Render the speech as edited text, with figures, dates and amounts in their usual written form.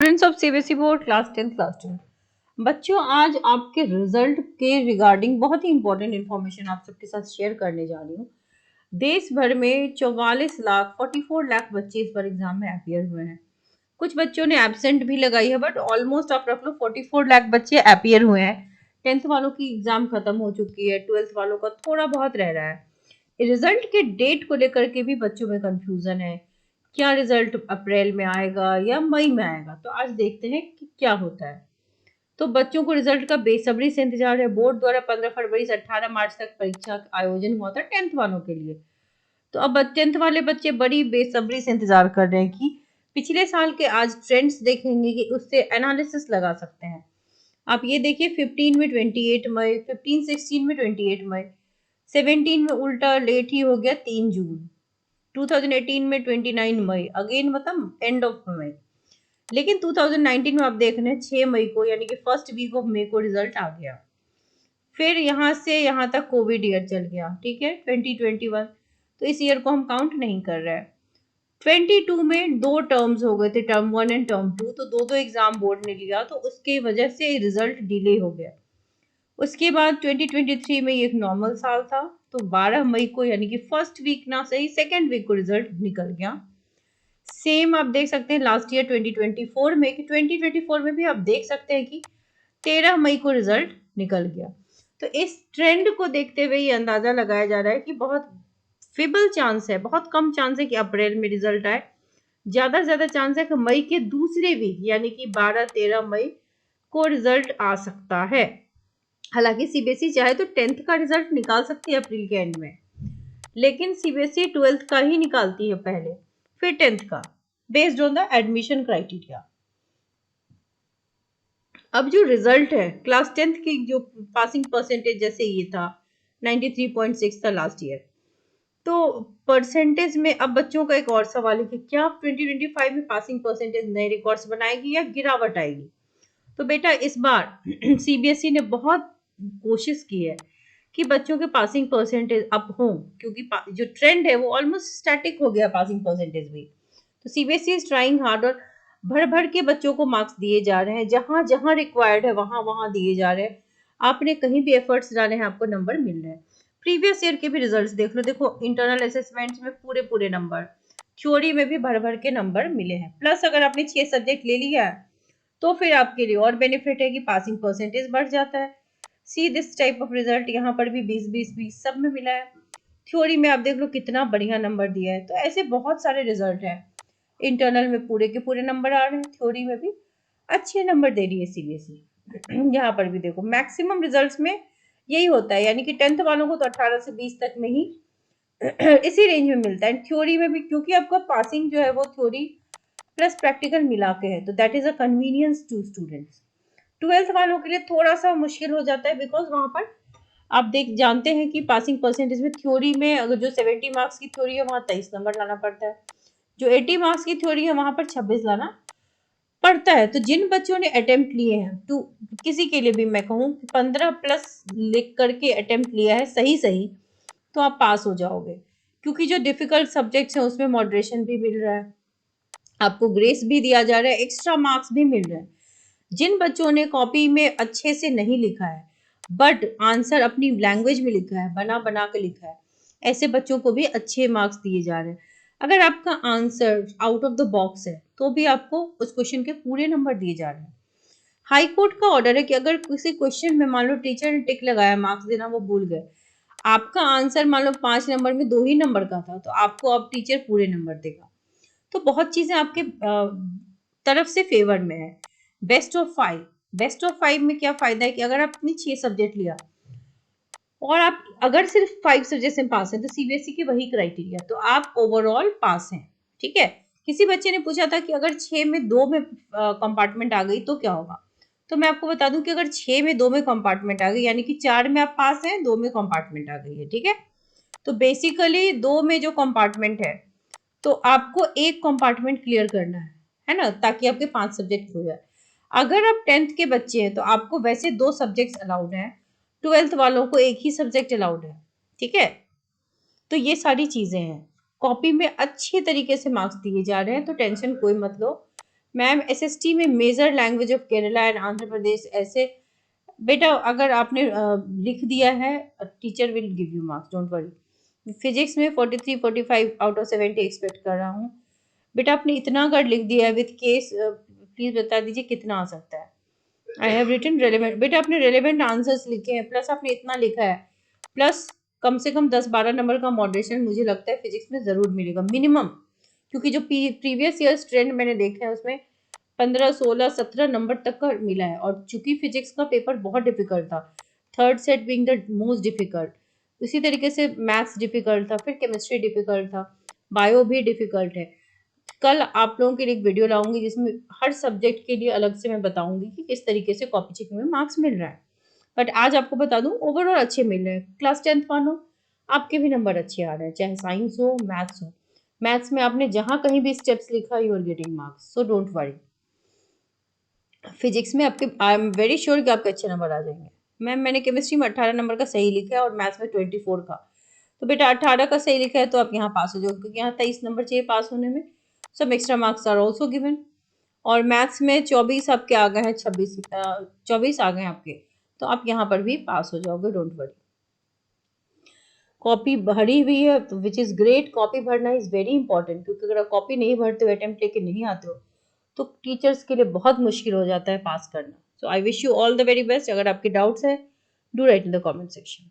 Students of CBSE board class 10 class 12। बच्चों, आज आपके रिजल्ट के रिगार्डिंग बहुत ही इंपॉर्टेंट इंफॉर्मेशन आप सबके साथ शेयर करने जा रही हूँ। देश भर में 44 लाख 44 लाख बच्चे इस बार एग्जाम में अपियर हुए हैं। कुछ बच्चों ने एब्सेंट भी लगाई है, बट ऑलमोस्ट आप रख लो 44 लाख बच्चे अपियर हुए हैं। 10th वालों की एग्जाम खत्म हो चुकी है, 12th वालों का थोड़ा बहुत रह रहा है। रिजल्ट के डेट को लेकर के भी बच्चों में कंफ्यूजन है। क्या रिजल्ट अप्रैल में आएगा या मई में आएगा? तो आज देखते हैं कि क्या होता है। तो बच्चों को रिजल्ट का बेसब्री से इंतजार है। बोर्ड द्वारा 15 फरवरी से 18 मार्च तक परीक्षा का आयोजन हुआ था 10th वालों के लिए। तो अब 10th वाले बच्चे बड़ी बेसब्री से इंतजार कर रहे हैं कि पिछले साल के आज ट्रेंड्स देखेंगे कि उससे एनालिसिस लगा सकते हैं। आप ये देखिए, 15 में 28 मई, 15-16 में 28 मई, 17 में उल्टा लेट ही हो गया 3 जून, 2018 में 29 मई, अगेन मतलब एंड ऑफ मई। लेकिन 2019 में आप देख रहे हैं 6 मई को, यानी कि फर्स्ट वीक ऑफ मई को रिजल्ट आ गया। फिर यहाँ से यहाँ तक कोविड ईयर चल गया, ठीक है, 2021। तो इस ईयर को हम काउंट नहीं कर रहे हैं। 22 में 2 टर्म्स हो गए थे, टर्म 1 एंड टर्म 2, तो दो एग्जाम बोर्ड ने लिया, तो उसकी वजह से रिजल्ट डिले हो गया। उसके बाद 2023 में ये एक नॉर्मल साल था, तो 12 मई को, यानी कि फर्स्ट वीक ना सही सेकेंड वीक को रिजल्ट निकल गया। सेम आप देख सकते हैं लास्ट ईयर 2024 में, कि 2024 में भी आप देख सकते हैं कि 13 मई को रिजल्ट निकल गया। तो इस ट्रेंड को देखते हुए ये अंदाजा लगाया जा रहा है कि बहुत फिबल चांस है, बहुत कम चांस है कि अप्रैल में रिजल्ट आए। ज्यादा से ज्यादा चांस है कि मई के दूसरे वीक, यानी कि 12-13 मई को रिजल्ट आ सकता है। हालांकि सीबीएसई चाहे तो 10th का रिजल्ट निकाल सकती है अप्रैल के एंड में, लेकिन सीबीएसई 12th का ही निकालती है पहले, फिर 10th का, based on the admission criteria. अब जो रिजल्ट है क्लास 10th की, जो पासिंग परसेंटेज जैसे ये था 93.6 था लास्ट ईयर, तो परसेंटेज में अब बच्चों का एक और सवाल है कि क्या 2025 में पासिंग परसेंटेज नए रिकॉर्ड्स बनाएगी या गिरावट आएगी? तो बेटा, इस बार सीबीएसई ने बहुत कोशिश की है कि बच्चों के पासिंग परसेंटेज अप हो, क्योंकि जो ट्रेंड है वो ऑलमोस्ट स्टैटिक हो गया पासिंग परसेंटेज भी। तो सीबीएसई इज ट्राइंग हार्ड, और भर भर के बच्चों को मार्क्स दिए जा रहे हैं, जहां जहां रिक्वायर्ड है वहां वहां दिए जा रहे हैं। आपने कहीं भी एफर्ट्स डाले हैं, आपको नंबर मिल रहे हैं। प्रीवियस ईयर के भी रिजल्ट्स देख लो, देखो इंटरनल असेसमेंट्स में पूरे पूरे नंबर, थ्योरी में भी भर भर के नंबर मिले हैं। प्लस अगर आपने 6 सब्जेक्ट ले लिया है तो फिर आपके लिए और बेनिफिट है कि पासिंग परसेंटेज बढ़ जाता है। See this type of result, यहाँ पर भी 20-20-20 सब में मिला है। थ्योरी में आप देख लो कितना बढ़िया नंबर दिया है। तो ऐसे बहुत सारे रिजल्ट हैं। इंटरनल में पूरे के पूरे नंबर आ रहे हैं, थ्योरी में भी अच्छे नंबर दे रही है सीबीएसई। यहाँ पर भी देखो मैक्सिमम रिजल्ट्स में यही होता है, यानी कि 10th वालों को तो 18 से 20 तक में ही इसी रेंज में मिलता है। थ्योरी में भी, क्योंकि आपका पासिंग जो है वो थ्योरी प्लस प्रैक्टिकल मिला के है, तो that is a convenience to students. 12th वालों के लिए थोड़ा सा मुश्किल हो जाता है, बिकॉज वहां पर आप देख जानते हैं कि पासिंग परसेंटेज में थ्योरी में अगर जो 70 मार्क्स की थ्योरी है वहां 23 नंबर लाना पड़ता है, जो 80 मार्क्स की थ्योरी है वहां पर 26 लाना पड़ता है। तो जिन बच्चों ने अटेम्प्ट लिए हैं, टू किसी के लिए भी मैं कहूँ 15 प्लस लिख करके अटेम्प्ट लिया है सही सही, तो आप पास हो जाओगे, क्योंकि जो डिफिकल्ट सब्जेक्ट्स हैं उसमें मॉडरेशन भी मिल रहा है, आपको ग्रेस भी दिया जा रहा है, एक्स्ट्रा मार्क्स भी मिल रहे हैं। जिन बच्चों ने कॉपी में अच्छे से नहीं लिखा है, बट आंसर अपनी लैंग्वेज में लिखा है, बना बना के लिखा है, ऐसे बच्चों को भी अच्छे मार्क्स दिए जा रहे हैं। अगर आपका answer out of the box है तो भी आपको उस क्वेश्चन के पूरे नंबर दिए जा रहे हैं। हाई कोर्ट का ऑर्डर है कि अगर किसी क्वेश्चन में मान लो टीचर ने टिक लगाया, मार्क्स देना वो भूल गए, आपका आंसर मान लो 5 नंबर में 2 ही नंबर का था, तो आपको अब टीचर पूरे नंबर देगा। तो बहुत चीजें आपके तरफ से फेवर में है। बेस्ट ऑफ 5, बेस्ट ऑफ 5 में क्या फायदा है कि अगर आपने 6 सब्जेक्ट लिया और आप अगर सिर्फ 5 सब्जेक्ट से पास हैं, तो सीबीएसई की वही क्राइटेरिया, तो आप ओवरऑल पास हैं। ठीक है। किसी बच्चे ने पूछा था कि अगर 6 में 2 में कंपार्टमेंट आ गई तो क्या होगा? तो मैं आपको बता दूं कि अगर 6 में 2 में कंपार्टमेंट आ गई, यानी कि 4 में आप पास हैं, 2 में कंपार्टमेंट आ गई है, ठीक है। तो बेसिकली 2 में जो कंपार्टमेंट है, तो आपको एक कंपार्टमेंट क्लियर करना है ना, ताकि आपके 5 सब्जेक्ट हो जाए। अगर आप 10th के बच्चे हैं तो आपको वैसे 2 सब्जेक्ट्स अलाउड हैं, 12th वालों को एक ही सब्जेक्ट अलाउड है, ठीक है। तो ये सारी चीजें हैं, कॉपी में अच्छे तरीके से मार्क्स दिए जा रहे हैं, तो टेंशन कोई मत लो। मैम एसएसटी में major language of Kerala and Andhra Pradesh ऐसे, बेटा अगर आपने लिख दिया है teacher will give you marks, don't worry. Physics में 43 45 आउट ऑफ 70 एक्सपेक्ट कर रहा हूँ। बेटा आपने इतना अगर लिख दिया है विथ केस, प्लीज बता दीजिए कितना आ सकता है। आई हैव रिटन रेलेवेंट, बेटा आपने रेलेवेंट आंसर्स लिखे हैं प्लस आपने इतना लिखा है, प्लस कम से कम 10-12 नंबर का मॉडरेशन मुझे लगता है फिजिक्स में जरूर मिलेगा मिनिमम, क्योंकि जो प्रीवियस ईयर्स ट्रेंड मैंने देखा है उसमें 15 16 17 नंबर तक का मिला है। और चूंकि फिजिक्स का पेपर बहुत डिफिकल्ट था, third set being the most difficult, उसी तरीके से मैथ्स डिफिकल्ट था, फिर केमिस्ट्री डिफिकल्ट था, बायो भी डिफिकल्ट है। कल आप लोगों के लिए एक वीडियो लाऊंगी जिसमें हर सब्जेक्ट के लिए अलग से मैं बताऊंगी कि किस तरीके से कॉपी चेकिंग में मार्क्स मिल रहा है। बट आज आपको बता दूं ओवरऑल अच्छे मिल रहे हैं। क्लास 10th मानो आपके भी नंबर अच्छे आ रहे हैं, चाहे साइंस हो मैथ्स हो। मैथ्स में आपने जहां कहीं भी स्टेप्स लिखा you are getting marks, so don't worry. Physics में आपके आई एम वेरी श्योर कि आपके अच्छे नंबर आ जाएंगे। मैम मैंने केमिस्ट्री में 18 नंबर का सही लिखा है और मैथ्स में 24 का, तो बेटा 18 का सही लिखा है तो आप यहाँ पास हो जाओगे, क्योंकि यहाँ 23 नंबर चाहिए पास होने में। सब extra marks are also given. और मैथ्स में 24 आपके आ गए हैं, 24 आ गए हैं आपके, तो आप यहाँ पर भी पास हो जाओगे, डोंट वरी। कॉपी भरी हुई है तो विच इज़ ग्रेट, कॉपी भरना इज़ वेरी इंपॉर्टेंट, क्योंकि अगर आप कॉपी नहीं भरते हो, अटेम्प्ट लेके नहीं आते हो, तो टीचर्स के लिए बहुत मुश्किल हो जाता है पास करना। So I wish you all the very best. अगर आपके डाउट्स है do write in the comment section.